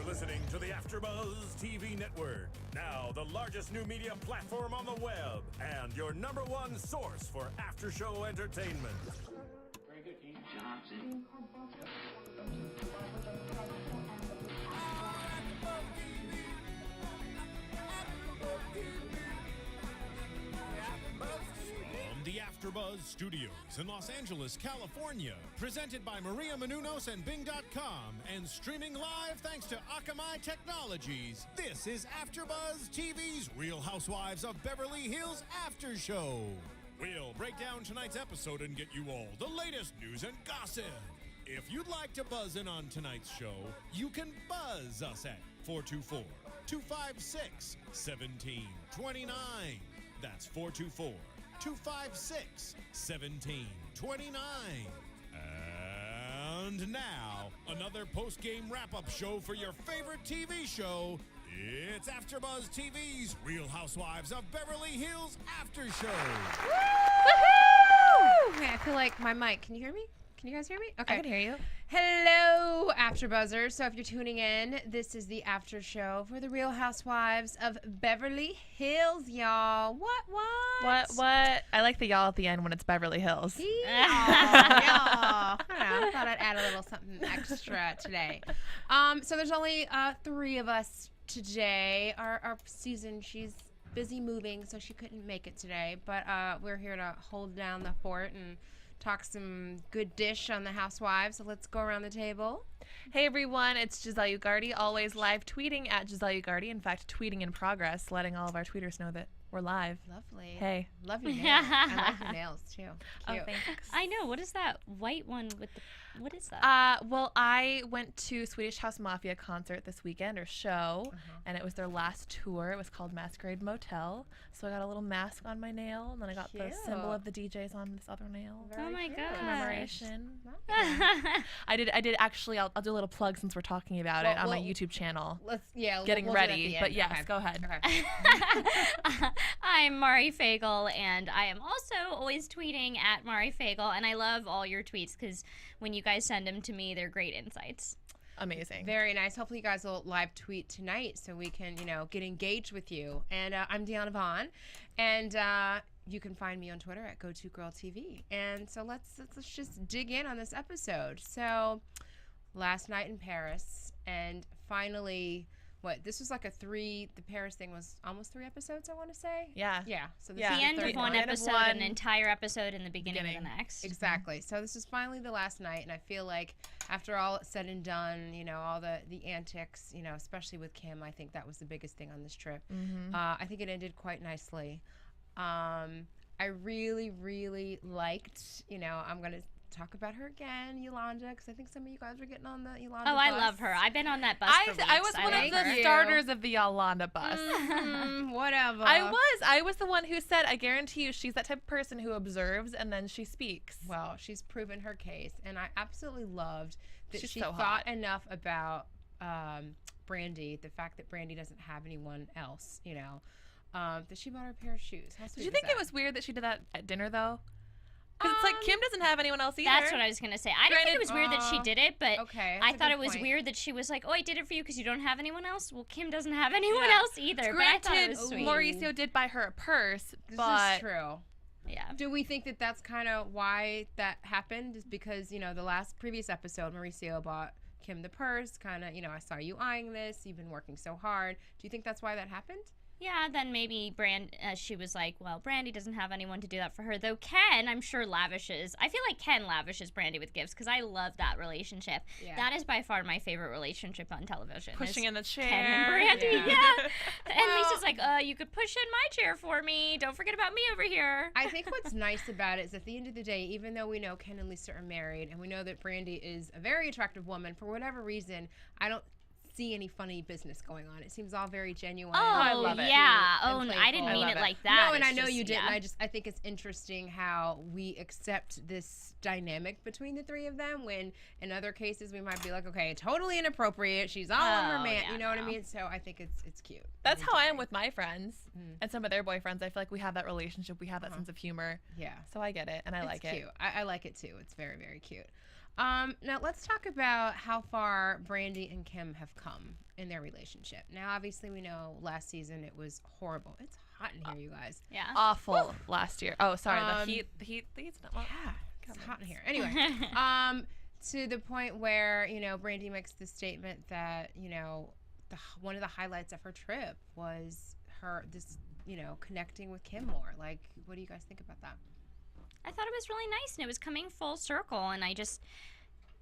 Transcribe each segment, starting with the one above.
listening to the AfterBuzz TV network, now the largest new media platform on the web, and your #1 source for after-show entertainment. Very good, Keith Johnson. From the AfterBuzz Studios in Los Angeles, California, presented by Maria Menounos and Bing.com, and streaming live thanks to Akamai Technologies, this is AfterBuzz TV's Real Housewives of Beverly Hills After Show. We'll break down tonight's episode and get you all the latest news and gossip. If you'd like to buzz in on tonight's show, you can buzz us at 424-256-1729. That's 424-256-1729. And now, another post-game wrap-up show for your favorite TV show. It's AfterBuzz TV's Real Housewives of Beverly Hills After Show. Woohoo! Okay, I feel like my mic. Can you hear me? Can you guys hear me? Okay. I can hear you. Hello, AfterBuzzers. So if you're tuning in, this is the after show for the Real Housewives of Beverly Hills, y'all. What? What? I like the y'all at the end when it's Beverly Hills. Y'all. I don't know. I thought I'd add a little something extra today. So there's only 3 of us today. Our Susan, she's busy moving, so she couldn't make it today. But we're here to hold down the fort and talk some good dish on the Housewives. So let's go around the table. Hey everyone, it's Giselle Ugarte, always live tweeting at Giselle Ugarte. In fact, tweeting in progress, letting all of our tweeters know that we're live. Lovely. Hey. Love your nails. I like your nails too. Cute. Oh, thanks. I know. What is that white one with the? What is that? Well, I went to Swedish House Mafia concert this weekend, or show, and it was their last tour. It was called Masquerade Motel. So I got a little mask on my nail, and then I got the symbol of the DJs on this other nail. Oh my god! Commemoration. I did actually. I'll do a little plug since we're talking about it on my YouTube channel. Getting ready. But yes, go ahead. Okay. I'm Mari Fagel, and I am also always tweeting at Mari Fagel, and I love all your tweets because when you guys send them to me, they're great insights. Amazing. Very nice. Hopefully you guys will live tweet tonight so we can, get engaged with you. And I'm Diona Vaughan, and you can find me on Twitter at GoToGirlTV. And so let's just dig in on this episode. So last night in Paris, and finally, this was like the Paris thing was almost 3 episods, I want to say. Yeah. So this The is end the of third one one. episode, an entire episode, and the beginning of the next. Exactly. So this is finally the last night, and I feel like after all it's said and done, all the antics, especially with Kim, I think that was the biggest thing on this trip. I think it ended quite nicely. I really, really liked, I'm going to talk about her again, Yolanda, because I think some of you guys are getting on the Yolanda bus. I love her. I've been on that bus for weeks. I was one of the starters of the Yolanda bus. Whatever. I was the one who said, I guarantee you she's that type of person who observes and then she speaks. Well, she's proven her case, and I absolutely loved that She's she so thought hot. enough about Brandi, the fact that Brandi doesn't have anyone else, that she bought her a pair of shoes. How sweet Did you is think that? it was weird that she did that at dinner, though? Because it's like Kim doesn't have anyone else either. That's what I was going to say. I didn't think it was weird that she did it, but okay, I thought it was weird that she was like, oh, I did it for you because you don't have anyone else? Well, Kim doesn't have anyone else either, but I thought it was sweet. Mauricio did buy her a purse, This but is true. Yeah. Do we think that that's kind of why that happened? Is because, the previous episode, Mauricio bought Kim the purse, kind of, I saw you eyeing this, you've been working so hard. Do you think that's why that happened? Yeah, then maybe she was like, well, Brandi doesn't have anyone to do that for her. Though Ken, I'm sure, lavishes. I feel like Ken lavishes Brandi with gifts because I love that relationship. Yeah. That is by far my favorite relationship on television. pushing in the chair. Ken and Brandi, yeah. And Well, Lisa's like, you could push in my chair for me. Don't forget about me over here. I think what's nice about it is at the end of the day, even though we know Ken and Lisa are married and we know that Brandi is a very attractive woman, for whatever reason, I don't see any funny business going on. It seems all very genuine. Oh, I love it. yeah. And Oh, playful. I didn't I mean love it it. like that. No, and It's I know just, you didn't. yeah. I think it's interesting how we accept this dynamic between the 3 of them when in other cases we might be like, okay, totally inappropriate. She's all on her man. yeah, You know what I no. mean? So I think it's cute. That's how I am with my friends and some of their boyfriends. I feel like we have that relationship. We have that sense of humor. Yeah. So I get it, and I It's like cute. it. I like it too. It's very, very cute. Now let's talk about how far Brandi and Kim have come in their relationship. Now, obviously, we know last season it was horrible. It's hot in here, you guys. Yeah. Awful last year. Oh, sorry. The heat's not. Yeah, it's hot in here. Anyway, to the point where Brandi makes the statement that one of the highlights of her trip was connecting with Kim more. Like, what do you guys think about that? I thought it was really nice, and it was coming full circle, and I just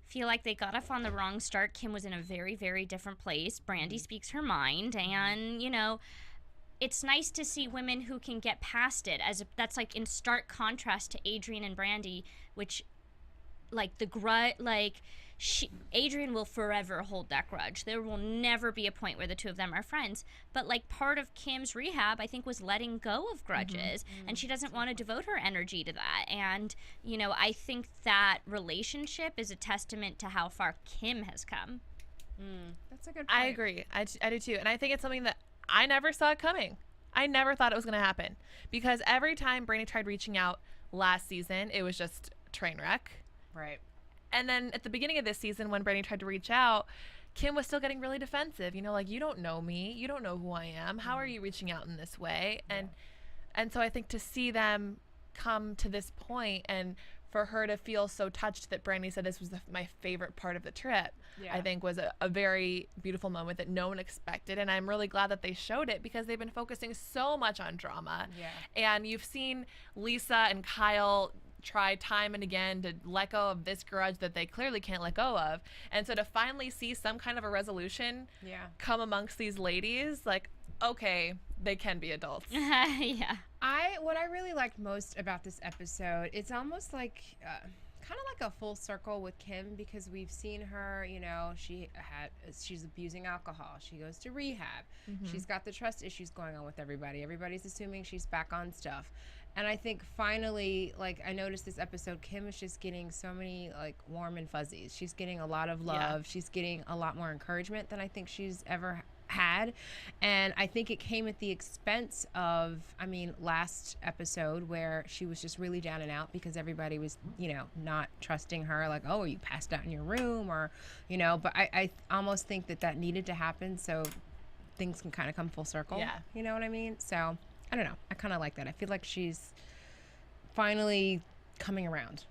feel like they got off on the wrong start. Kim was in a very, very different place. Brandi speaks her mind, and, it's nice to see women who can get past it. That's, like, in stark contrast to Adrienne and Brandi, which, like, Adrienne will forever hold that grudge. There will never be a point where the two of them are friends. But like part of Kim's rehab, I think, was letting go of grudges, and she doesn't want to devote her energy to that. And I think that relationship is a testament to how far Kim has come. That's a good point. I agree. I do too. And I think it's something that I never saw it coming. I never thought it was going to happen, because every time Brandi tried reaching out last season, it was just train wreck. Right. And then at the beginning of this season, when Brandi tried to reach out, Kim was still getting really defensive. Like, you don't know me. You don't know who I am. How are you reaching out in this way? And so I think to see them come to this point, and for her to feel so touched that Brandi said this was my favorite part of the trip, I think was a very beautiful moment that no one expected. And I'm really glad that they showed it, because they've been focusing so much on drama. Yeah. And you've seen Lisa and Kyle try time and again to let go of this grudge that they clearly can't let go of. And so to finally see some kind of a resolution come amongst these ladies, like, okay, they can be adults. Yeah. What I really liked most about this episode, it's almost like kind of like a full circle with Kim, because we've seen her, she's abusing alcohol. She goes to rehab. She's got the trust issues going on with everybody. Everybody's assuming she's back on stuff. And I think finally, like, I noticed this episode, Kim is just getting so many, like, warm and fuzzies. She's getting a lot of love. Yeah. She's getting a lot more encouragement than I think she's ever had. And I think it came at the expense of, last episode, where she was just really down and out because everybody was, not trusting her. Like, oh, you passed out in your room, or, but I almost think that needed to happen so things can kind of come full circle. Yeah. You know what I mean? So I don't know. I kind of like that. I feel like she's finally coming around.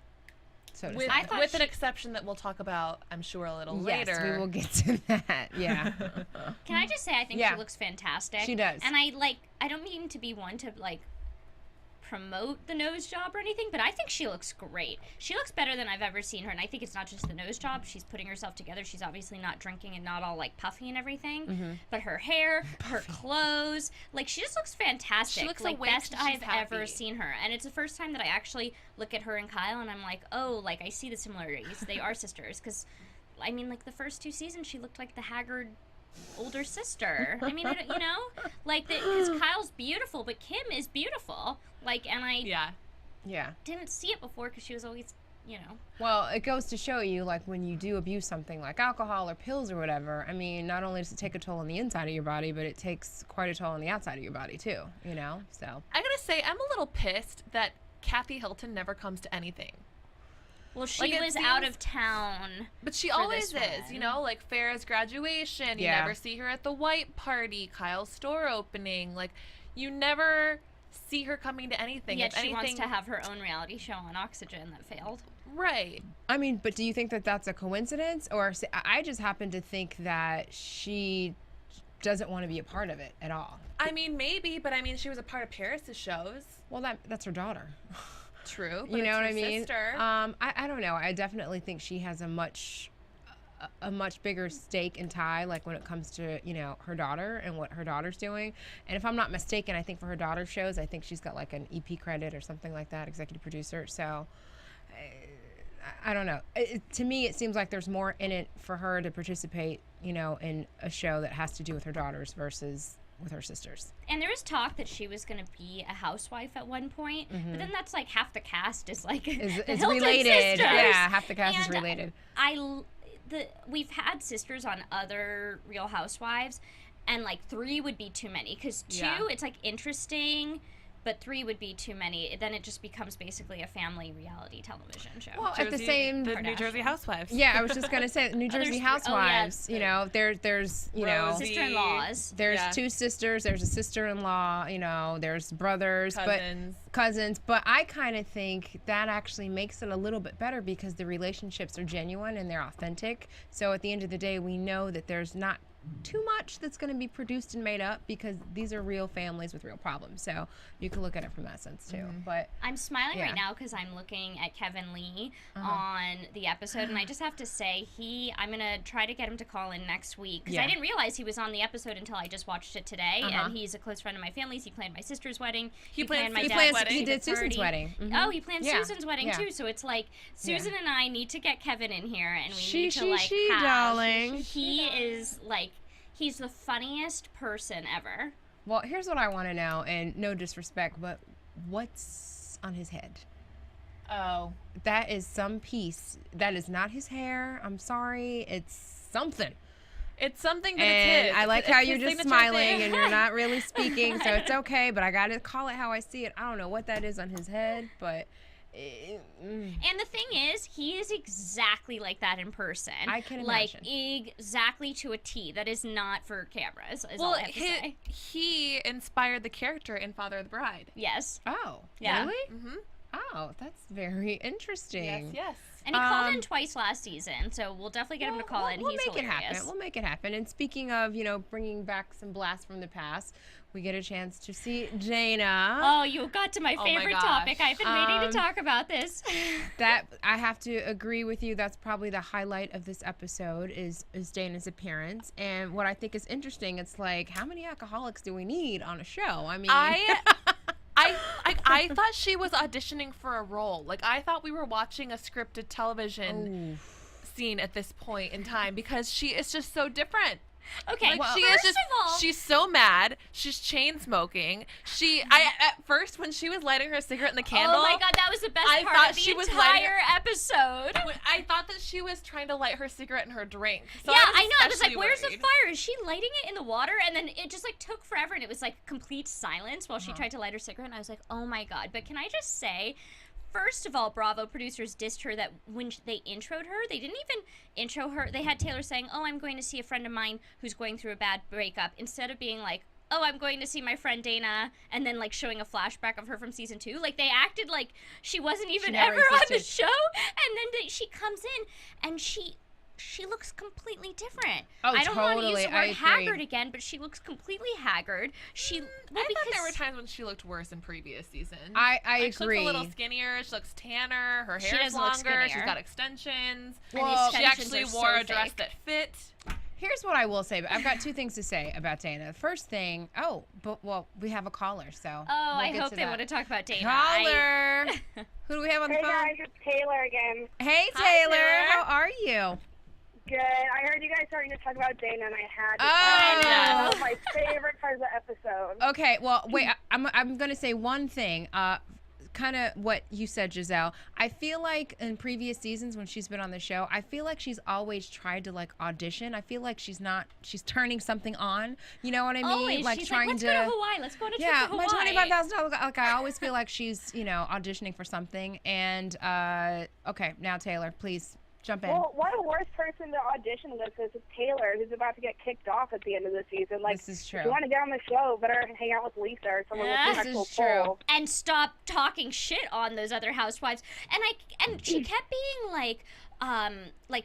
So to with, say. with an exception that we'll talk about, I'm sure, a little later. Yes, we will get to that. Yeah. Can I just say, I think she looks fantastic. She does. And I don't mean to be one to promote the nose job or anything, but I think she looks great. She looks better than I've ever seen her, and I think it's not just the nose job. She's putting herself together. She's obviously not drinking and not all puffy and everything, but her hair, her clothes, she just looks fantastic. She looks best I've ever seen her. And it's the first time that I actually look at her and Kyle and I'm like, oh, I see the similarities. They are sisters, because the first two seasons she looked like the haggard older sister. Because Kyle's beautiful, but Kim is beautiful. And I didn't see it before, because she was always, Well, it goes to show you, when you do abuse something like alcohol or pills or whatever, not only does it take a toll on the inside of your body, but it takes quite a toll on the outside of your body too, so. I gotta say, I'm a little pissed that Kathy Hilton never comes to anything. Well, she was out of town. But she always is, Farrah's graduation. You never see her at the white party, Kyle's store opening. You never see her coming to anything. Yet she wants to have her own reality show on Oxygen that failed. Right. But do you think that that's a coincidence? Or I just happen to think that she doesn't want to be a part of it at all. Maybe, but she was a part of Paris's shows. Well, that's her daughter. True, but you know it's what her I mean? Sister. I don't know. I definitely think she has a much bigger stake in tie, when it comes to her daughter and what her daughter's doing. And if I'm not mistaken, I think for her daughter's shows, I think she's got an EP credit or something like that, executive producer. So I don't know. To me, it seems like there's more in it for her to participate, in a show that has to do with her daughters versus with her sisters. And there was talk that she was going to be a housewife at one point, but then that's half the cast is it's Hilton related. sisters. Yeah, half the cast is And related. We've had sisters on other Real Housewives, and 3 would be too many, because 2, it's interesting, but 3 would be too many. Then it just becomes basically a family reality television show. Well, at the same... The New Jersey Housewives. Yeah, I was just going to say, New Jersey Housewives, you know, there's, you know... Sister-in-laws. There's 2 sisters, there's a sister-in-law, you know, there's brothers. Cousins. But I kind of think that actually makes it a little bit better because the relationships are genuine and they're authentic. So at the end of the day, we know that there's not too much that's going to be produced and made up because these are real families with real problems. So you can look at it from that sense too. But I'm smiling right now because I'm looking at Kevin Lee on the episode, and I just have to say I'm gonna try to get him to call in next week because I didn't realize he was on the episode until I just watched it today. And he's a close friend of my family's. He planned my sister's wedding. He planned my dad's wedding. He did Susan's wedding. Oh, he planned Susan's wedding too. So it's like Susan and I need to get Kevin in here, and we need to like have. Darling. He is like. He's the funniest person ever. Well, here's what I want to know, and no disrespect, but what's on his head? Oh. That is some piece. That is not his hair. I'm sorry. It's something. It's something that and it's his. I like how you're just smiling and you're not really speaking, so it's okay, but I got to call it how I see it. I don't know what that is on his head, but... And the thing is, he is exactly like that in person. I can imagine. imagine. Like, exactly to a T. That is not for cameras, is all I have to say. He inspired the character in Father of the Bride. Yes. Oh, yeah. Really? Mm-hmm. Oh, that's very interesting. Yes. And he called in twice last season, so we'll definitely get him to call in. He's hilarious. We'll make it happen. And speaking of, you know, bringing back some blasts from the past, we get a chance to see Dana. Oh, you got to my favorite topic. I've been waiting to talk about this. That I have to agree with you. That's probably the highlight of this episode is Dana's appearance. And what I think is interesting, it's like, how many alcoholics do we need on a show? I mean, I thought she was auditioning for a role. Like, I thought we were watching a scripted television scene at this point in time because she is just so different. Okay, like, well, she first is just, of all, she's so mad. She's chain smoking. At first when she was lighting her cigarette in the candle. Oh my god, that was the best part of the entire episode. I thought that she was trying to light her cigarette in her drink. So yeah, I know. I was like, "Where's worried. the fire? Is she lighting it in the water?" And then it just like took forever, and it was like complete silence while she tried to light her cigarette. And I was like, "Oh my god!" But can I just say? First of all, Bravo producers dissed her that when they introed her, they didn't even intro her. They had Taylor saying, "Oh, I'm going to see a friend of mine who's going through a bad breakup," instead of being like, "Oh, I'm going to see my friend Dana," and then like showing a flashback of her from season 2. Like they acted like she wasn't even ever on the show, and then she comes in and she looks completely different. Oh, I don't want to use the word I haggard again, but she looks completely haggard. I thought there were times when she looked worse in previous seasons. I agree. She looks a little skinnier. She looks tanner. Her hair is longer. She's got extensions. Well, she actually wore a dress that fit. Here's what I will say, but I've got 2 things to say about Dana. The first thing, we have a caller, so. I hope they want to talk about Dana. Caller! Who do we have on the phone? Hey guys, it's Taylor again. Hey Taylor, how are you? Good. I heard you guys starting to talk about Dana, and I had to. Oh, that was my favorite part of the episode. Okay, well, wait. I'm gonna say one thing. Kind of what you said, Giselle. I feel like in previous seasons when she's been on the show, I feel like she's always tried to like audition. I feel like she's turning something on. You know what I mean? Always. Like she's trying like, let's go to Hawaii. Let's go on a trip to Hawaii. My $25,000. Like I always feel like she's auditioning for something. And okay, now Taylor, please. Jump in. Well, what a worse person to audition with is Taylor, who's about to get kicked off at the end of the season. Like, this is true. If you want to get on the show, better hang out with Lisa or someone with an actual pull. And stop talking shit on those other housewives. And she kept being like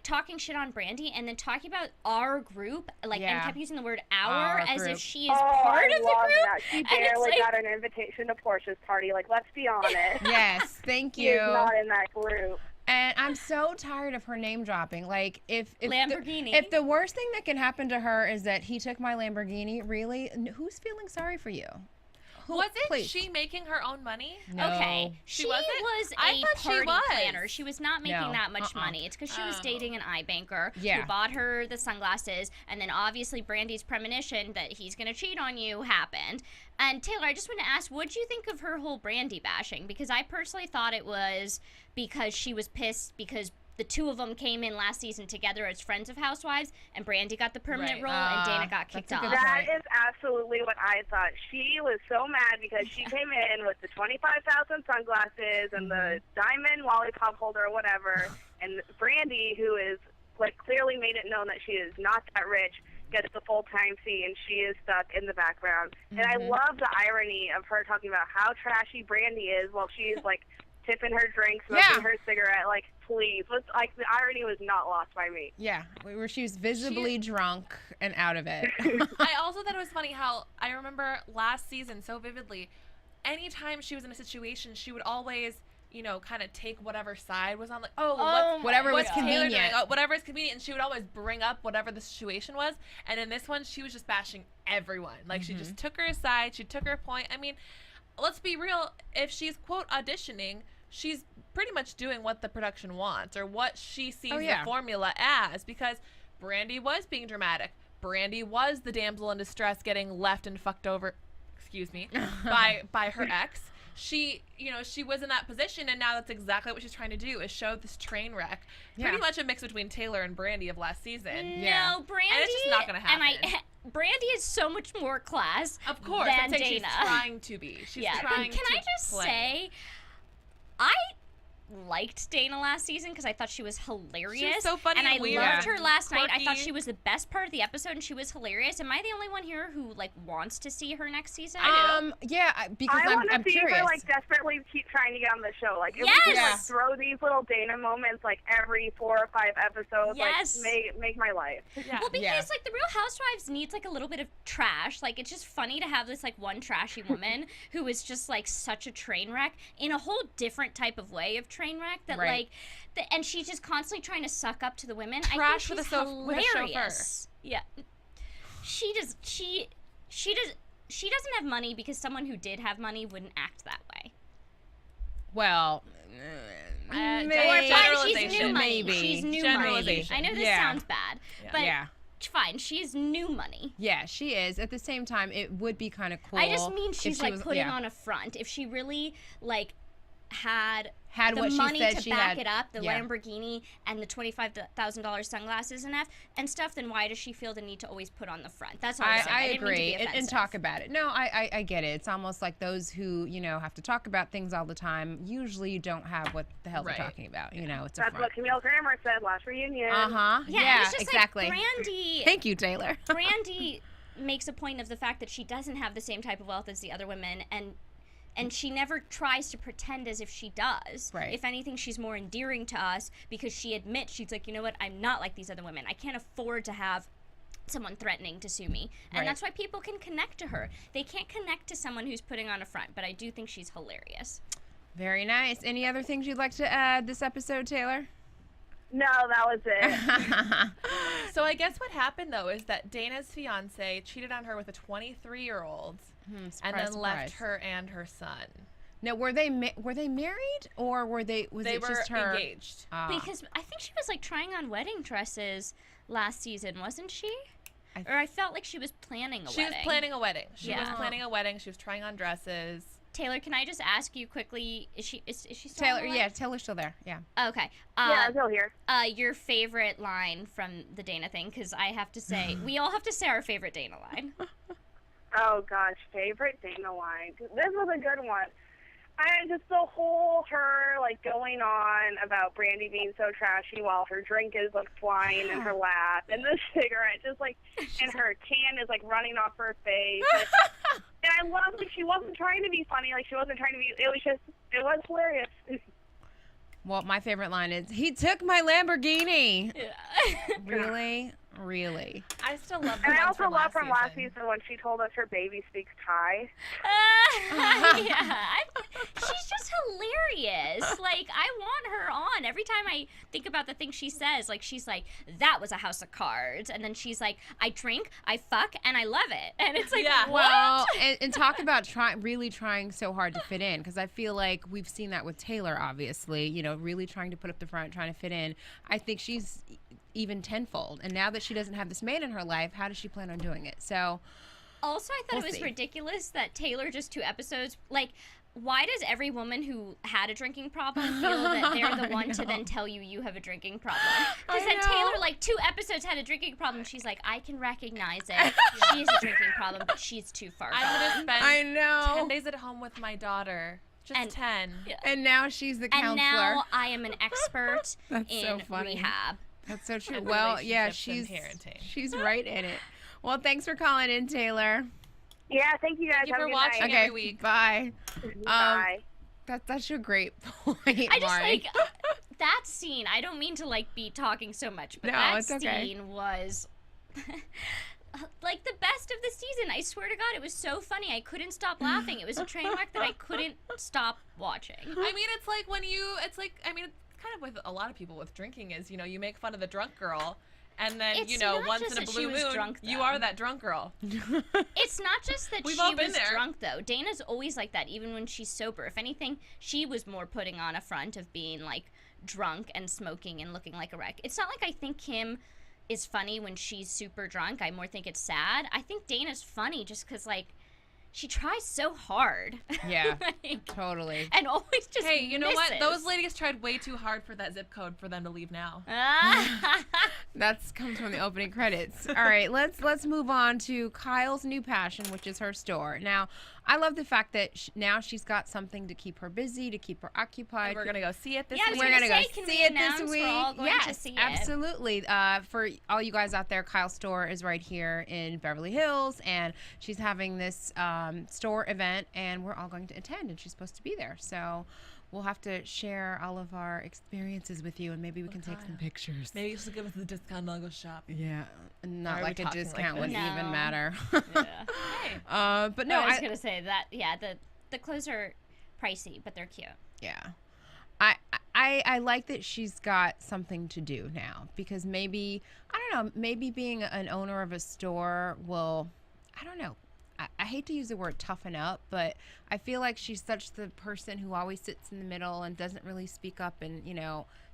talking shit on Brandi and then talking about our group, and kept using the word our as if she is part of the group. That. She barely got an invitation to Portia's party. Like, let's be honest. Yes, thank you. She is not in that group. And I'm so tired of her name dropping. Like, if Lamborghini. If the worst thing that can happen to her is that he took my Lamborghini, really, who's feeling sorry for you? Wasn't she making her own money? No. Okay. She was a party planner. She was not making that much money. It's because she was dating an eye banker who bought her the sunglasses, and then obviously Brandi's premonition that he's going to cheat on you happened. And Taylor, I just want to ask, what do you think of her whole Brandi bashing? Because I personally thought it was because she was pissed because the two of them came in last season together as friends of Housewives, and Brandi got the permanent role, and Dana got kicked off. That is absolutely what I thought. She was so mad because she came in with the 25,000 sunglasses and the diamond lollipop holder or whatever, and Brandi, who is like clearly made it known that she is not that rich, gets the full-time fee, and she is stuck in the background. And I love the irony of her talking about how trashy Brandi is while she's like tipping her drink, smoking her cigarette. Like, please, like the irony was not lost by me. Yeah, where she was visibly drunk and out of it. I also thought it was funny how I remember last season so vividly. Anytime she was in a situation, she would always, you know, kind of take whatever side was on, like, whatever was what's Taylor convenient. doing? Whatever is convenient, and she would always bring up whatever the situation was. And in this one, she was just bashing everyone. Like, she just took her aside, she took her point. I mean, let's be real. If she's quote auditioning, she's pretty much doing what the production wants or what she sees the formula as, because Brandi was being dramatic. Brandi was the damsel in distress getting left and fucked over, by her ex. She, you know, she was in that position, and now that's exactly what she's trying to do, is show this train wreck. Pretty much a mix between Taylor and Brandi of last season. No, Brandi. And it's just not going to happen. Brandi is so much more class. Of course, than I'm saying Dana. she's trying to be. She's trying but can to I just play. say, I liked Dana last season because I thought she was hilarious. She was so funny and I and weird. loved her last night. I thought Quirky. she was the best part of the episode, and she was hilarious. Am I the only one here who like wants to see her next season? Because I want I'm to see curious. her like desperately keep trying to get on the show. Like, if we Yes! could like throw these little Dana moments like every 4 or 5 episodes, Yes! like make my life. Yeah. Well, because like the Real Housewives needs like a little bit of trash. Like, it's just funny to have this like one trashy woman who is just like such a train wreck in a whole different type of way of train wreck that Right. and she's just constantly trying to suck up to the women. Trash I think with she's a with a chauffeur. hilarious. Yeah, she doesn't have money because someone who did have money wouldn't act that way. Well, She's new money. Maybe. She's new money. Generalization. I know this sounds bad, but Yeah. fine. She's new money. Yeah, she is. At the same time, it would be kind of cool. I just mean if she's she like was- putting on a front. If she really like had the what she money said to she back had. it up, the Yeah. Lamborghini and the $25,000 sunglasses and stuff, then why does she feel the need to always put on the front? That's all I'm saying. I didn't mean to agree. be And offensive. talk about it. No, I get it. It's almost like those who, you know, have to talk about things all the time usually don't have what the hell Right. they're talking about. You know, it's a That's front. what Camille Grammer said last reunion. Uh-huh. Yeah, it's just exactly. like Brandi. Thank you, Taylor. Brandi makes a point of the fact that she doesn't have the same type of wealth as the other women, and she never tries to pretend as if she does. Right. If anything, she's more endearing to us because she admits, she's like, you know what, I'm not like these other women. I can't afford to have someone threatening to sue me. And Right. that's why people can connect to her. They can't connect to someone who's putting on a front, but I do think she's hilarious. Very nice. Any other things you'd like to add this episode, Taylor? No, that was it. So I guess what happened, though, is that Dana's fiance cheated on her with a 23-year-old and then left her and her son. Now, were they married or was They it were just her? engaged. Because I think she was like trying on wedding dresses last season, wasn't she? Or I felt like she was planning a She wedding. was planning a wedding. She was Yeah. planning a wedding. She was trying on dresses. Taylor, can I just ask you quickly? Is she still Taylor, on the line? yeah, Taylor's still there. Yeah. Okay. Yeah, I'm still here. Your favorite line from the Dana thing, because I have to say, we all have to say our favorite Dana line. Oh gosh, favorite Dana line. This was a good one. Just the whole her like going on about Brandi being so trashy while her drink is like flying in her lap and the cigarette just like and her tan is like running off her face. Like, and I love like she wasn't trying to be funny, like she wasn't trying to be. It was hilarious. Well, my favorite line is, "He took my Lamborghini." Yeah. Really? I still love. And I ones also love from last season. season when she told us her baby speaks Thai. She's just hilarious. Like, I want her on. Every time I think about the things she says, like, she's like, that was a house of cards. And then she's like, I drink, I fuck, and I love it. And it's like, Yeah. what? Well, and talk about really trying so hard to fit in, because I feel like we've seen that with Taylor, obviously, you know, really trying to put up the front, trying to fit in. I think she's even tenfold. And now that she doesn't have this man in her life, how does she plan on doing it? So Also, I thought We'll it was see. ridiculous that Taylor just 2 episodes, like, why does every woman who had a drinking problem feel that they're the one to then tell you have a drinking problem? Because then Taylor, like 2 episodes, had a drinking problem. She's like, I can recognize it. She has a drinking problem, but she's too far I'm gone. gonna I spend know. 10 days at home with my daughter. Just 10. And now she's the counselor. And now I am an expert That's in so funny. rehab. That's so true. And Well, yeah, relationships and parenting. she's right in it. Well, thanks for calling in, Taylor. Yeah, thank you guys. Thank you Have a for good watching. night. Okay, Every week. bye. Bye. That's such a great point, I just Mari. like that scene. I don't mean to like be talking so much, but No, that it's scene okay. was like the best of the season. I swear to God, it was so funny. I couldn't stop laughing. It was a train wreck that I couldn't stop watching. I mean, it's like it's kind of with a lot of people with drinking is, you make fun of the drunk girl. And then, It's not once just in a that she blue was moon, drunk, you though. are that drunk girl. It's not just that We've she all been was there. drunk, though. Dana's always like that, even when she's sober. If anything, she was more putting on a front of being, like, drunk and smoking and looking like a wreck. It's not like I think Kim is funny when she's super drunk. I more think it's sad. I think Dana's funny just because, like, she tries so hard. Yeah, Like, totally. and always just Hey, you know what? misses. Those ladies tried way too hard for that zip code for them to leave now. That's comes from the opening credits. All right, let's move on to Kyle's new passion, which is her store. Now, I love the fact that now she's got something to keep her busy, to keep her occupied. And we're gonna go see it this Yeah, I week. was We're gonna say, go can see we it this announce week. we're all going yes, to see it? absolutely. For all you guys out there, Kyle's store is right here in Beverly Hills, and she's having this store event, and we're all going to attend, and she's supposed to be there. So we'll have to share all of our experiences with you, and maybe we can take some pictures. Maybe you should give us the discount and I'll go shop. Yeah, not Why are we like a talking like discount this? wouldn't even No. matter. Yeah. Hey. But no, I was gonna say that. Yeah, the clothes are pricey, but they're cute. yeah. I like that she's got something to do now, because maybe, I don't know, maybe being an owner of a store will, I don't know, I hate to use the word toughen up, but I feel like she's such the person who always sits in the middle and doesn't really speak up and,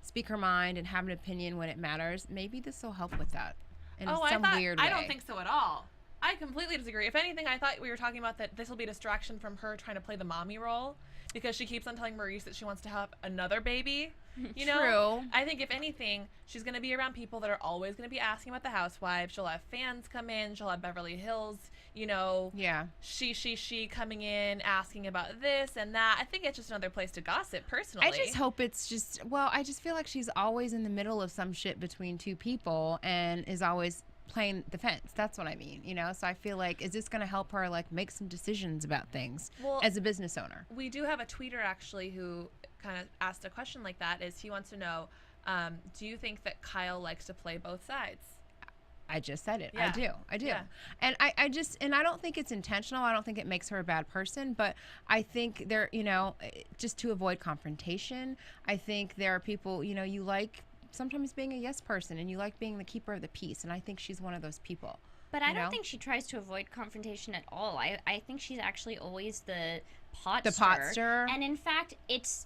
speak her mind and have an opinion when it matters. Maybe this will help with that in some weird way. I don't think so at all. I completely disagree. If anything, I thought we were talking about that this will be a distraction from her trying to play the mommy role, because she keeps on telling Maurice that she wants to have another baby. True. I think if anything, she's going to be around people that are always going to be asking about the Housewives. She'll have fans come in. She'll have Beverly Hills, Yeah. she coming in asking about this and that. I think it's just another place to gossip, personally. I just hope it's just, I just feel like she's always in the middle of some shit between two people and is always playing the fence. That's what I mean, So I feel like, is this going to help her, like, make some decisions about things as a business owner? We do have a tweeter, actually, who kind of asked a question like that. He wants to know, do you think that Kyle likes to play both sides? I just said it. Yeah. I do. Yeah. And I don't think it's intentional. I don't think it makes her a bad person, but I think there, just to avoid confrontation, I think there are people, you like sometimes being a yes person and you like being the keeper of the peace. And I think she's one of those people. But I don't think she tries to avoid confrontation at all. I think she's actually always the pot stirrer. And in fact, it's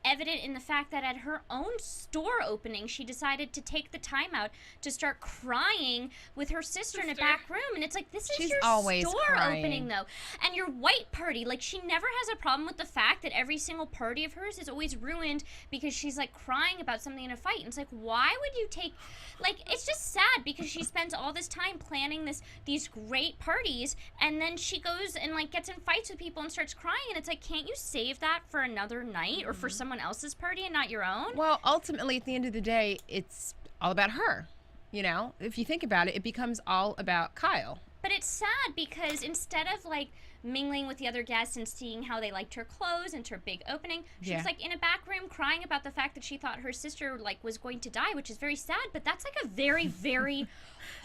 evident in the fact that at her own store opening, she decided to take the time out to start crying with her sister in a back room. And it's like, this is She's your always store crying. opening, though. And your white party, like, she never has a problem with the fact that every single party of hers is always ruined because she's, like, crying about something in a fight. And it's like, why would you take, like, it's just sad because she spends all this time planning these great parties, and then she goes and, like, gets in fights with people and starts crying. And it's like, can't you save that for another night or for someone else's party and not your own? Well, ultimately, at the end of the day, it's all about her. If you think about it, it becomes all about Kyle. But it's sad because instead of, like, mingling with the other guests and seeing how they liked her clothes and her big opening, she was, like, in a back room crying about the fact that she thought her sister, like, was going to die, which is very sad. But that's, like, a very, very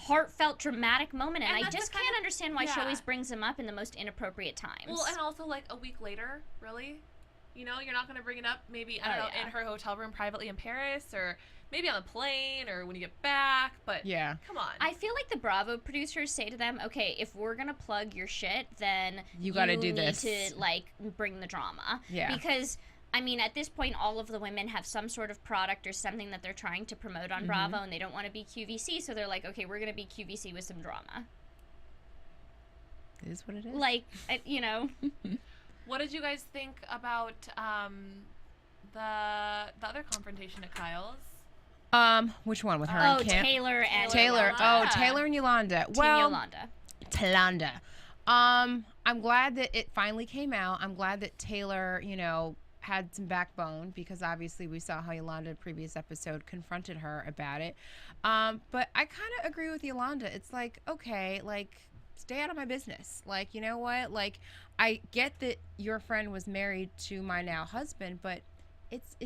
heartfelt, dramatic moment. And I just can't understand why she always brings them up in the most inappropriate times. Well, and also, like, a week later, really? You're not going to bring it up maybe, I don't know, in her hotel room privately in Paris, or maybe on the plane, or when you get back, but come on. I feel like the Bravo producers say to them, okay, if we're going to plug your shit, then you got to do this. You need to, like, bring the drama. Yeah. Because, I mean, at this point, all of the women have some sort of product or something that they're trying to promote on Bravo, and they don't want to be QVC, so they're like, okay, we're going to be QVC with some drama. It is what it is. Like, What did you guys think about the other confrontation at Kyle's? Which one with her and Kim? Taylor and Taylor. Yolanda. Oh, Taylor and Yolanda. Team Well, Yolanda. Yolanda. I'm glad that it finally came out. I'm glad that Taylor, had some backbone, because obviously we saw how Yolanda in the previous episode confronted her about it. But I kind of agree with Yolanda. It's like, okay, like, stay out of my business. Like, you know what? Like, I get that your friend was married to my now husband, but it's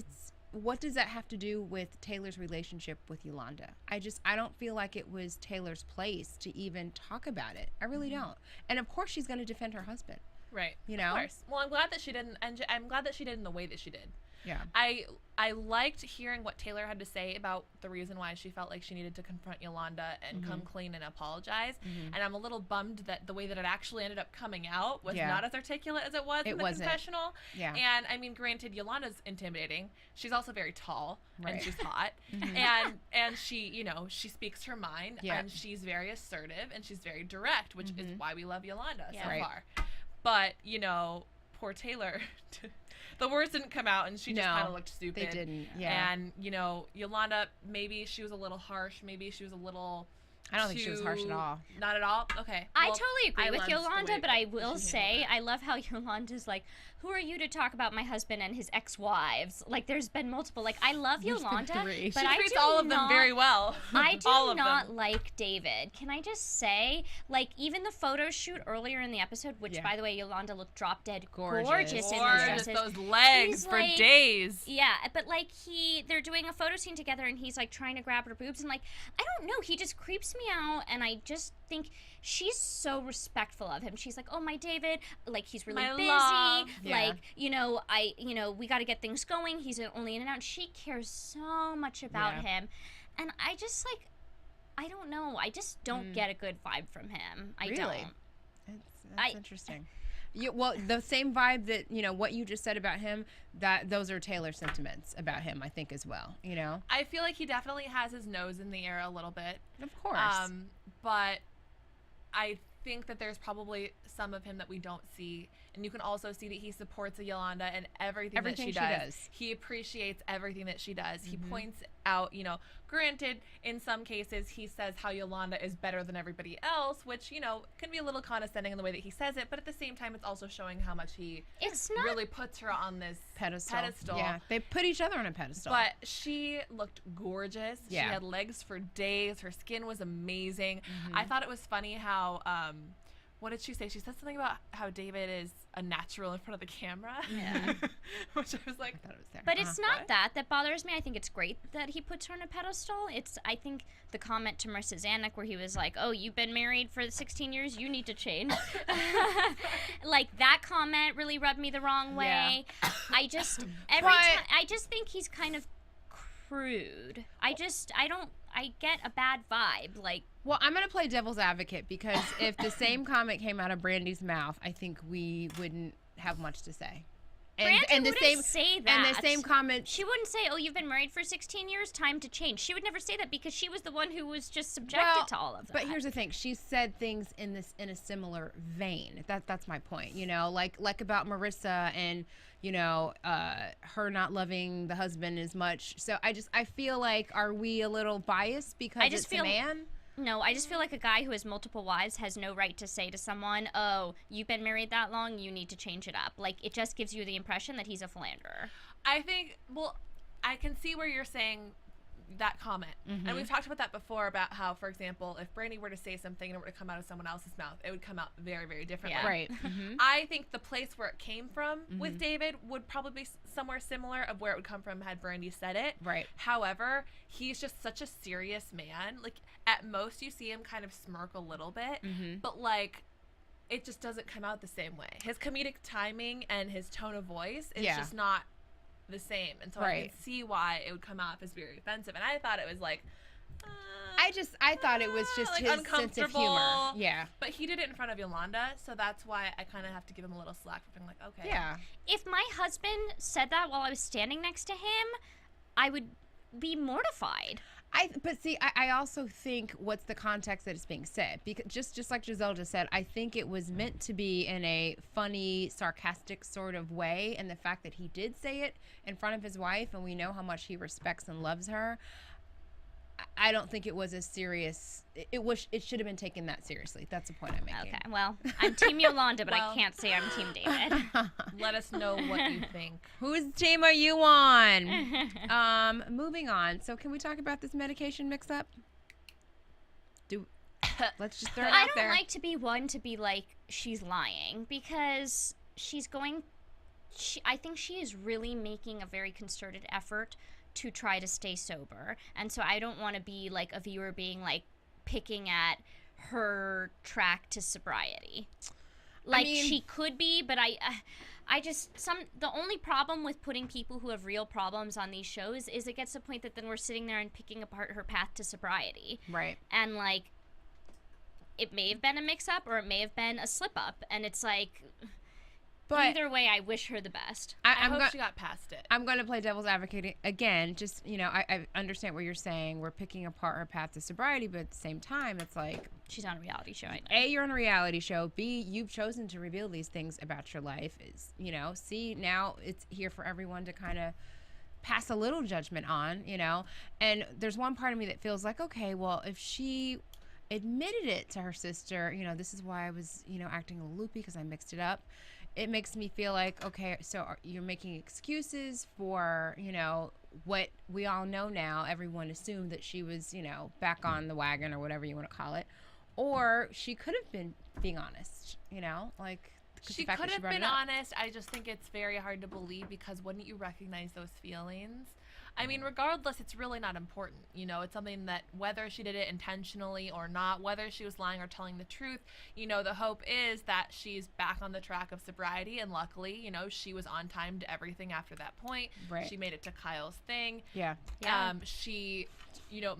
what does that have to do with Taylor's relationship with Yolanda? I don't feel like it was Taylor's place to even talk about it. I really don't. And of course she's going to defend her husband. Right. Of course. Well, I'm glad that she didn't, and I'm glad that she did in the way that she did. Yeah. I liked hearing what Taylor had to say about the reason why she felt like she needed to confront Yolanda and come clean and apologize. And I'm a little bummed that the way that it actually ended up coming out was not as articulate as it was in the confessional. Yeah. And I mean, granted, Yolanda's intimidating. She's also very tall and she's hot. And she, she speaks her mind and she's very assertive and she's very direct, which is why we love Yolanda so far. But, poor Taylor, the words didn't come out, and she just kind of looked stupid. They didn't, yeah. And, Yolanda, maybe she was a little harsh. Maybe she was a little I don't think she was harsh at all. Not at all? Okay. I totally agree with Yolanda, but I will say, I love how Yolanda's like, who are you to talk about my husband and his ex-wives? Like, there's been multiple. Like, I love Yolanda, but she I treats do all of them very well. I do not like David. Can I just say, like, even the photo shoot earlier in the episode, which, by the way, Yolanda looked drop dead gorgeous in those dresses. Those legs for days. Yeah, but, like, they're doing a photo scene together, and he's, like, trying to grab her boobs, and, like, I don't know, he just creeps me out, and I just think she's so respectful of him. She's like, oh, my David, like, he's really busy. Like, we got to get things going. He's only in and out. She cares so much about him. And I just, like, I don't know. I just don't get a good vibe from him. I don't. That's interesting. Well, the same vibe that, what you just said about him, those are Taylor's sentiments about him, I think, as well, I feel like he definitely has his nose in the air a little bit. Of course. But I think that there's probably some of him that we don't see, and you can also see that he supports Yolanda and everything that she does. He appreciates everything that she does. He points out, granted, in some cases he says how Yolanda is better than everybody else, which, can be a little condescending in the way that he says it, but at the same time it's also showing how much he really puts her on this pedestal. Yeah, they put each other on a pedestal. But she looked gorgeous. Yeah. She had legs for days. Her skin was amazing. I thought it was funny how what did she say? She said something about how David is a natural in front of the camera. Yeah. Which I was like, I thought it was there. But it's not that bothers me. I think it's great that he puts her on a pedestal. I think the comment to Marissa Zanuck where he was like, oh, you've been married for 16 years, you need to change. Like, that comment really rubbed me the wrong way. Yeah. I just think he's kind of crude. I get a bad vibe. Like, well, I'm gonna play devil's advocate, because if the same comment came out of Brandi's mouth, I think we wouldn't have much to say. And the same say that. And the same comment. She wouldn't say, "Oh, you've been married for 16 years, time to change." She would never say that, because she was the one who was just subjected to all of that. But here's the thing: she said things in a similar vein. That's my point. Like about Marissa and her not loving the husband as much. So I feel like, are we a little biased because it's a man? No, I just feel like a guy who has multiple wives has no right to say to someone, oh, you've been married that long, you need to change it up. Like, it just gives you the impression that he's a philanderer. I think, I can see where you're saying that comment. And we've talked about that before, about how, for example, if Brandi were to say something and it were to come out of someone else's mouth, it would come out very, very differently. Yeah. Right. I think the place where it came from with David would probably be somewhere similar of where it would come from had Brandi said it. Right. However, he's just such a serious man. Like, at most you see him kind of smirk a little bit, but, like, it just doesn't come out the same way. His comedic timing and his tone of voice is just not the same, and so I can see why it would come off as very offensive. And I thought it was like, I thought it was just like his sense of humor. Yeah. But he did it in front of Yolanda, so that's why I kind of have to give him a little slack for being like, okay. Yeah. If my husband said that while I was standing next to him, I would be mortified. I also think what's the context that it's being said, because just like Giselle just said, I think it was meant to be in a funny, sarcastic sort of way, and the fact that he did say it in front of his wife, and we know how much he respects and loves her. I don't think it was as serious. It should have been taken that seriously. That's the point I'm making. Okay, well, I'm Team Yolanda, but I can't say I'm Team David. Let us know what you think. Whose team are you on? Moving on. So can we talk about this medication mix-up? Let's just throw it out there. I don't like to be one to be like, she's lying, because I think she is really making a very concerted effort to try to stay sober. And so I don't want to be like a viewer being like picking at her track to sobriety. Like, I mean, she could be, but the only problem with putting people who have real problems on these shows is it gets to the point that then we're sitting there and picking apart her path to sobriety. Right. And like, it may have been a mix up or it may have been a slip up, and it's like, but either way, I wish her the best. I hope she got past it. I'm going to play devil's advocate again. Just, I understand what you're saying. We're picking apart her path to sobriety, but at the same time, it's like, she's on a reality show. I know. A, you're on a reality show. B, you've chosen to reveal these things about your life. C, now it's here for everyone to kind of pass a little judgment on, And there's one part of me that feels like, okay, well, if she admitted it to her sister, this is why I was, acting a little loopy because I mixed it up. It makes me feel like, okay, so you're making excuses for, what we all know now. Everyone assumed that she was, back on the wagon or whatever you want to call it. Or she could have been being honest, like. She could have been honest. I just think it's very hard to believe, because wouldn't you recognize those feelings? I mean, regardless, it's really not important. It's something that whether she did it intentionally or not, whether she was lying or telling the truth, the hope is that she's back on the track of sobriety. And luckily, she was on time to everything after that point. Right. She made it to Kyle's thing. Yeah. She,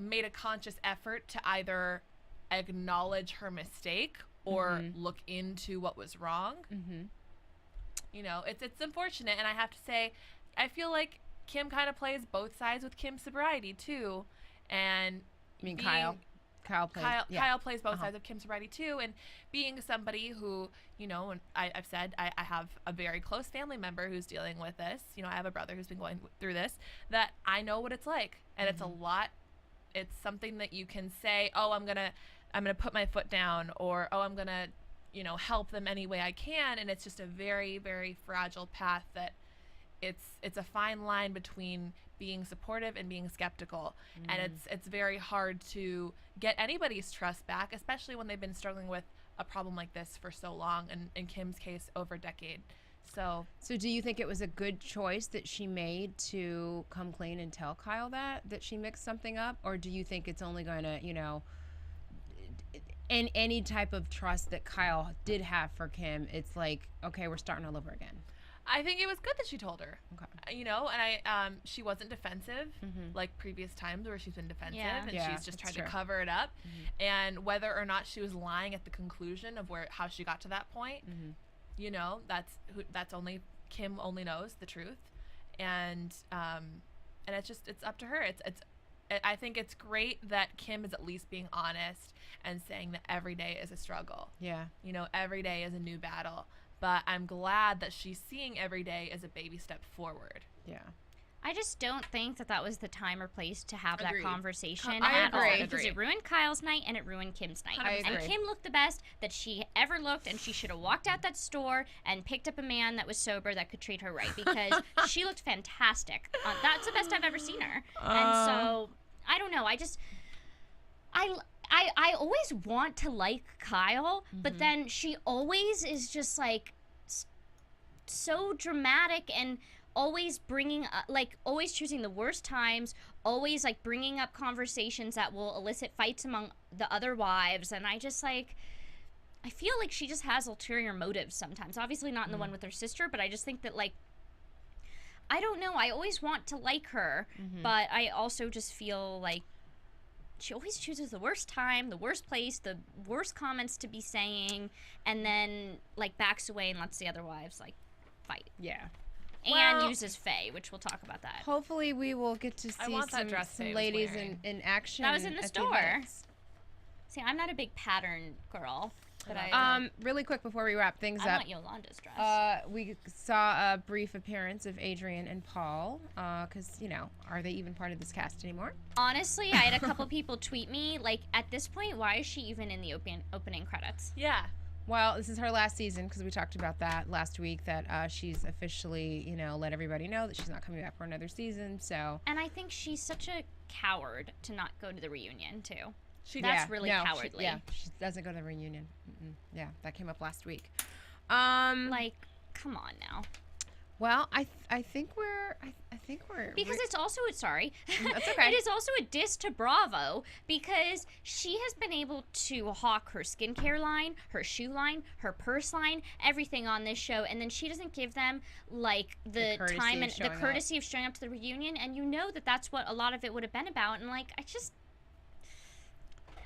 made a conscious effort to either acknowledge her mistake or look into what was wrong. Mm-hmm. It's unfortunate. And I have to say, I feel like Kim kind of plays both sides with Kim's sobriety too, and you mean Kyle? Kyle plays both sides of Kim's sobriety too, and being somebody who, and I've said I have a very close family member who's dealing with this. I have a brother who's been going through this. That I know what it's like, and it's a lot. It's something that you can say, oh, I'm gonna put my foot down, or oh, I'm gonna, help them any way I can, and it's just a very, very fragile path that. It's a fine line between being supportive and being skeptical, and it's very hard to get anybody's trust back, especially when they've been struggling with a problem like this for so long, and in Kim's case, over a decade. So do you think it was a good choice that she made to come clean and tell Kyle that she mixed something up, or do you think it's only going to, in any type of trust that Kyle did have for Kim, it's like, okay, we're starting all over again? I think it was good that she told her. Okay. And she wasn't defensive like previous times where she's been defensive and she's just tried to cover it up. And whether or not she was lying at the conclusion of how she got to that point, that's only Kim only knows the truth. And it's up to her. I think it's great that Kim is at least being honest and saying that every day is a struggle. Yeah. Every day is a new battle. But I'm glad that she's seeing every day as a baby step forward. Yeah. I just don't think that was the time or place to have that conversation I at all, agree. because it ruined Kyle's night and it ruined Kim's night. I agree. And Kim looked the best that she ever looked, and she should have walked out that store and picked up a man that was sober that could treat her right, because she looked fantastic. That's the best I've ever seen her. And so, I don't know. I always want to like Kyle, but then she always is just like so dramatic and always bringing up, always choosing the worst times, always like bringing up conversations that will elicit fights among the other wives, and I just I feel like she just has ulterior motives sometimes. Obviously not in the one with her sister, but I just think that I don't know. I always want to like her, but I also just feel like she always chooses the worst time, the worst place, the worst comments to be saying, and then backs away and lets the other wives fight. Yeah. and uses Faye, which we'll talk about that. Hopefully, we will get to see want that dress some Faye was ladies wearing. in action. That was in the at the store. events. See, I'm not a big pattern girl, but Really quick before we wrap things I up. want Yolanda's dress. We saw a brief appearance of Adrian and Paul, because, are they even part of this cast anymore? Honestly, I had a couple people tweet me, like, at this point, why is she even in the opening credits? Yeah. Well, this is her last season, because we talked about that last week, that she's officially, let everybody know that she's not coming back for another season, so. And I think she's such a coward to not go to the reunion, too. She really cowardly. She doesn't go to the reunion. Yeah, that came up last week. Like, come on now. Well, I think we're Because it's also sorry. That's okay. It is also a diss to Bravo because she has been able to hawk her skincare line, her shoe line, her purse line, everything on this show, and then she doesn't give them like the time and the courtesy of showing up to the reunion, and you know that that's what a lot of it would have been about, and like I just.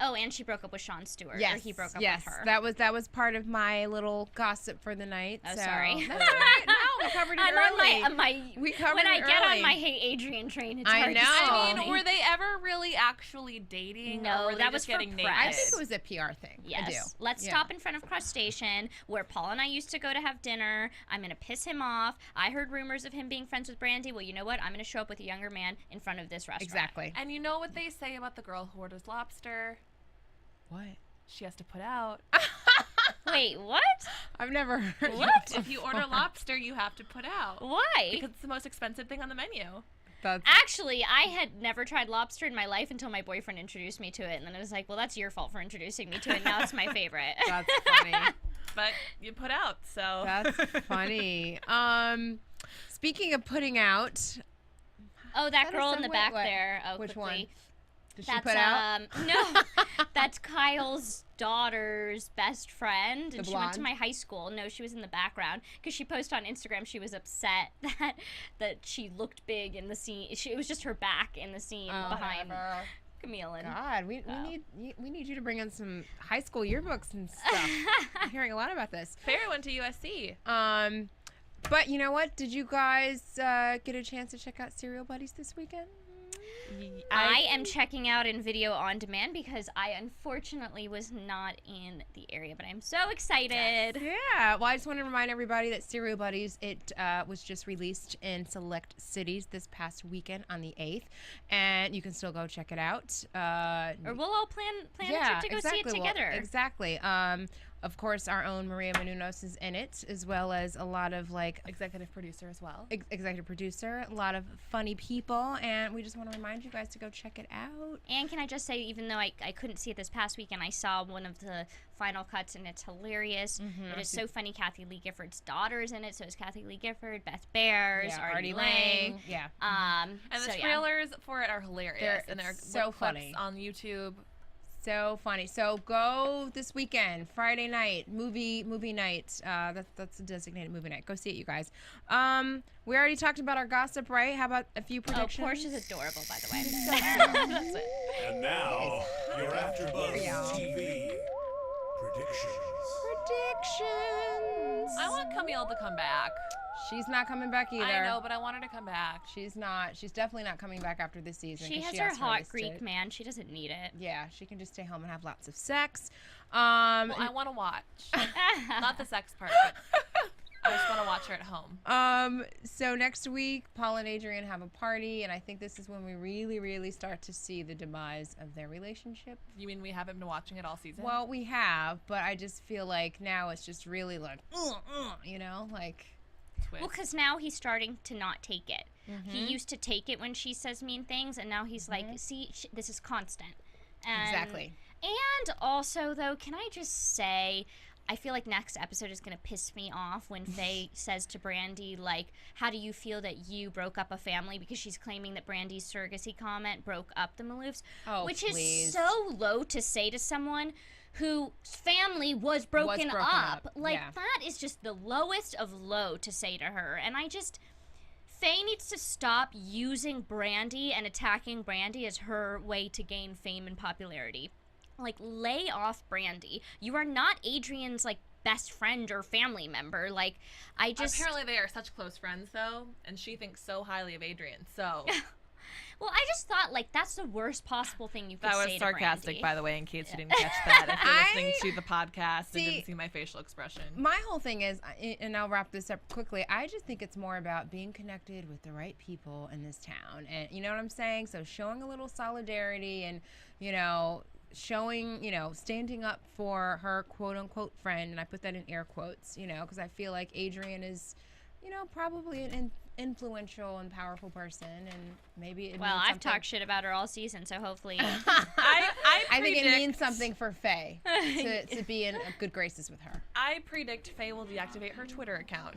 Oh, and she broke up with Sean Stewart. Yes, or he broke up yes, with her. that was part of my little gossip for the night. Oh, so. sorry. That's all right. No, we covered it I'm early. on my we covered when it I get early. on my Hate Adrian train, it's I hard know. to stop I mean, me. were they ever really actually dating? No, or were they that just was for getting press. naked? I think it was a PR thing. Yes. I do. Let's Yeah. stop in front of Crustacean, where Paul and I used to go to have dinner. I'm going to piss him off. I heard rumors of him being friends with Brandi. Well, you know what? I'm going to show up with a younger man in front of this restaurant. Exactly. And you know what they say about the girl who orders lobster? What? She has to put out. Wait, what? I've never heard. What? If you order lobster, you have to put out. Why? Because it's the most expensive thing on the menu. That's Actually, I had never tried lobster in my life until my boyfriend introduced me to it. And then I was like, well, that's your fault for introducing me to it. Now it's my favorite. that's funny. But you put out, so. That's funny. Speaking of putting out, Oh, that That is girl so in the wait, back what? there. Oh, Which quickly. did she That's put out? No, that's Kyle's daughter's best friend, and The she went to blonde? my high school. No, she was in the background because she posted on Instagram. She was upset that she looked big in the scene. It was just her back in the scene behind Camille and. God, we need you to bring in some high school yearbooks and stuff. I'm hearing a lot about this. Farrah went to USC. But you know what? Did you guys get a chance to check out Serial Buddies this weekend? I am checking out in video on demand because I unfortunately was not in the area, but I'm so excited. Yeah. Well, I just want to remind everybody that Serial Buddies, it was just released in select cities this past weekend on the 8th, and you can still go check it out. Or we'll all plan a trip to go see it together. Well, exactly. Of course, our own Maria Menounos is in it, as well as a lot of Executive producer as well. executive producer, a lot of funny people, and we just want to remind you guys to go check it out. And can I just say, even though I couldn't see it this past weekend, I saw one of the final cuts, and it's hilarious. It is so funny. Kathy Lee Gifford's daughter is in it, so is Kathy Lee Gifford, Beth Bears, Artie Lang. Yeah. And the so, trailers for it are hilarious. They're and they're so little clips funny. on YouTube. So funny. So go this weekend, Friday night, movie night. That's a designated movie night. Go see it, you guys. We already talked about our gossip, right? How about a few Oh, predictions? Portia's adorable, by the way. That's it. And now, your AfterBuzz Yeah. TV predictions. Predictions. I want Camille to come back. She's not coming back either. I know, but I want her to come back. She's not. She's definitely not coming back after this season. She 'cause has her hot arrested. Greek man. She doesn't need it. Yeah, she can just stay home and have lots of sex. Well, I want to watch. Not the sex part, but I just want to watch her at home. So next week, Paul and Adrian have a party, and I think this is when we really, really start to see the demise of their relationship. You mean we haven't been watching it all season? Well, we have, but I just feel like now it's just really like, you know, like. Twist. Well, because now he's starting to not take it. Mm-hmm. He used to take it when she says mean things, and now he's like, see, this is constant. And, Exactly. And also, though, can I just say, I feel like next episode is going to piss me off when Faye says to Brandi, like, how do you feel that you broke up a family? Because she's claiming that Brandi's surrogacy comment broke up the Maloofs. Oh, which please. is so low to say to someone whose family was broken up. Like, yeah. that is just the lowest of low to say to her. And I just... Faye needs to stop using Brandi and attacking Brandi as her way to gain fame and popularity. Like, lay off Brandi. You are not Adrian's, like, best friend or family member. Like, I just... Apparently they are such close friends, though, and she thinks so highly of Adrian, so... Well, I just thought, like, that's the worst possible thing you could that say was to sarcastic, Brandi. by the way, in case you didn't catch that. If you're listening to the podcast and didn't see my facial expression. My whole thing is, and I'll wrap this up quickly, I just think it's more about being connected with the right people in this town. And you know what I'm saying? So showing a little solidarity and, you know, showing, you know, standing up for her quote-unquote friend, and I put that in air quotes, you know, because I feel like Adrian is, you know, probably an influential and powerful person, and maybe it Well, means I've something. talked shit about her all season, so hopefully... I think it means something for Faye to be in good graces with her. I predict Faye will deactivate her Twitter account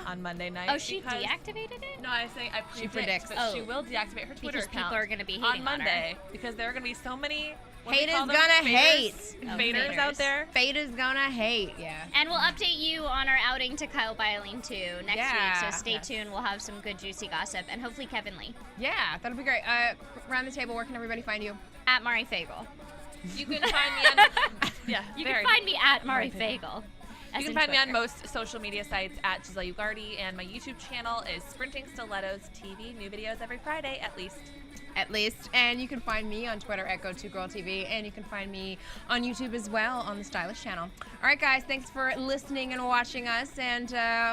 on Monday night. Oh, she deactivated it? No, I say I predict that she will deactivate her Twitter Because account people are going to be hating on Monday her. because there are going to be so many Haters gonna hate. Faders out there. Faders gonna hate, yeah. And we'll update you on our outing to Kyle Biling, too, next week. So stay tuned. We'll have some good, juicy gossip. And hopefully Kevin Lee. Yeah, that'll be great. Around the table, where can everybody find you? At Mari Fagel. You can find me on... You can find me at Mari Fagel. You can find me on most social media sites at Giselle Ugarte, and my YouTube channel is Sprinting Stilettos TV. New videos every Friday, at least. And you can find me on Twitter at GoToGirlTV, and you can find me on YouTube as well on the Stylish channel. All right, guys, thanks for listening and watching us, and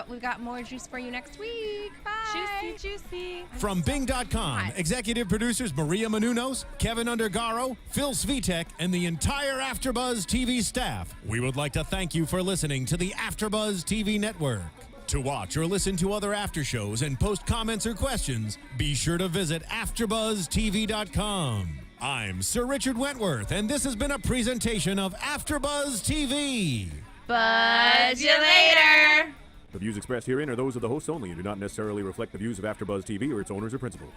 we've got more juice for you next week. Bye. Juicy. From Bing.com, executive producers Maria Menounos, Kevin Undergaro, Phil Svitek, and the entire AfterBuzz TV staff, we would like to thank you for listening to the AfterBuzz TV network. To watch or listen to other after shows and post comments or questions, be sure to visit AfterBuzzTV.com. I'm Sir Richard Wentworth, and this has been a presentation of AfterBuzz TV. Buzz you later. The views expressed herein are those of the hosts only and do not necessarily reflect the views of AfterBuzz TV or its owners or principals.